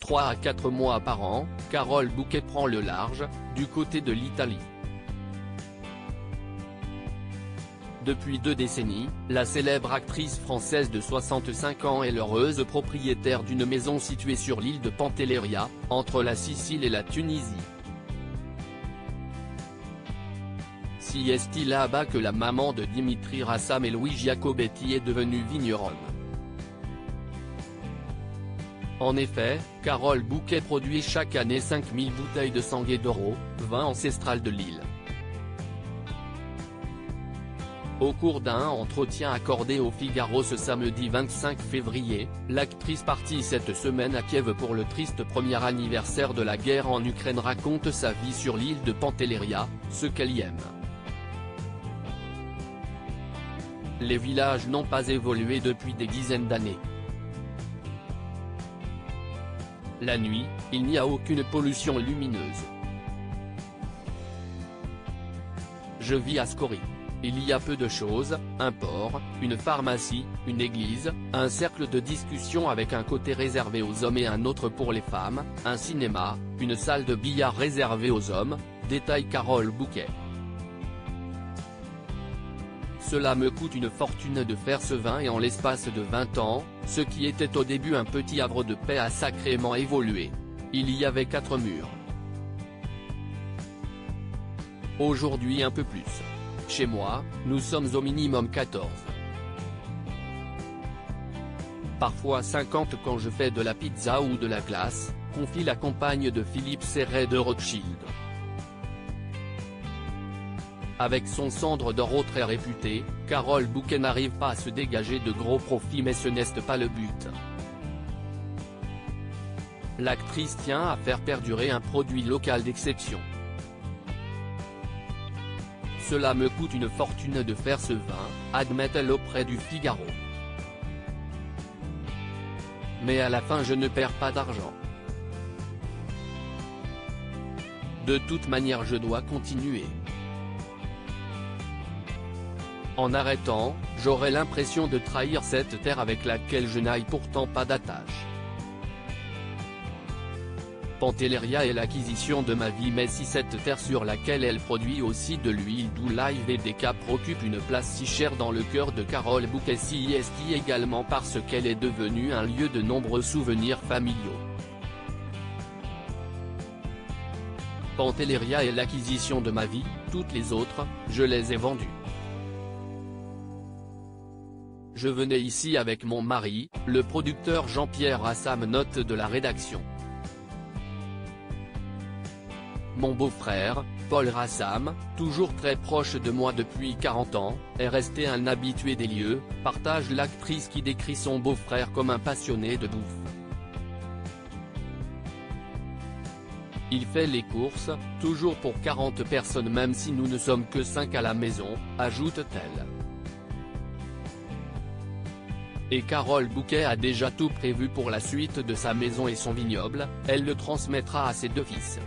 3 à 4 mois par an, Carole Bouquet prend le large, du côté de l'Italie. Depuis 2 décennies, la célèbre actrice française de 65 ans est l'heureuse propriétaire d'une maison située sur l'île de Pantelleria, entre la Sicile et la Tunisie. Si est-il là-bas que la maman de Dimitri Rassam et Louis Giacobetti est devenue vigneronne. En effet, Carole Bouquet produit chaque année 5000 bouteilles de Sanguet d'Oro, vin ancestral de l'île. Au cours d'un entretien accordé au Figaro ce samedi 25 février, l'actrice partie cette semaine à Kiev pour le triste premier anniversaire de la guerre en Ukraine raconte sa vie sur l'île de Pantelleria, ce qu'elle y aime. Les villages n'ont pas évolué depuis des dizaines d'années. La nuit, il n'y a aucune pollution lumineuse. Je vis à Skori. Il y a peu de choses, un port, une pharmacie, une église, un cercle de discussion avec un côté réservé aux hommes et un autre pour les femmes, un cinéma, une salle de billard réservée aux hommes, détaille Carole Bouquet. Cela me coûte une fortune de faire ce vin et en l'espace de 20 ans, ce qui était au début un petit havre de paix a sacrément évolué. Il y avait 4 murs. Aujourd'hui un peu plus. Chez moi, nous sommes au minimum 14. Parfois 50 quand je fais de la pizza ou de la glace, confie la compagne de Philippe Serret de Rothschild. Avec son cendre d'or très réputé, Carole Bouquet n'arrive pas à se dégager de gros profits mais ce n'est pas le but. L'actrice tient à faire perdurer un produit local d'exception. Cela me coûte une fortune de faire ce vin, admet-elle auprès du Figaro. Mais à la fin je ne perds pas d'argent. De toute manière je dois continuer. En arrêtant, j'aurai l'impression de trahir cette terre avec laquelle je n'aille pourtant pas d'attache. Pantelleria est l'acquisition de ma vie mais si cette terre sur laquelle elle produit aussi de l'huile d'olive et des capres occupe une place si chère dans le cœur de Carole Bouquet si est également parce qu'elle est devenue un lieu de nombreux souvenirs familiaux. Pantelleria est l'acquisition de ma vie, toutes les autres, je les ai vendues. Je venais ici avec mon mari, le producteur Jean-Pierre Rassam note de la rédaction. Mon beau-frère, Paul Rassam, toujours très proche de moi depuis 40 ans, est resté un habitué des lieux, partage l'actrice qui décrit son beau-frère comme un passionné de bouffe. Il fait les courses, toujours pour 40 personnes même si nous ne sommes que 5 à la maison, ajoute-t-elle. Et Carole Bouquet a déjà tout prévu pour la suite de sa maison et son vignoble, elle le transmettra à ses 2 fils.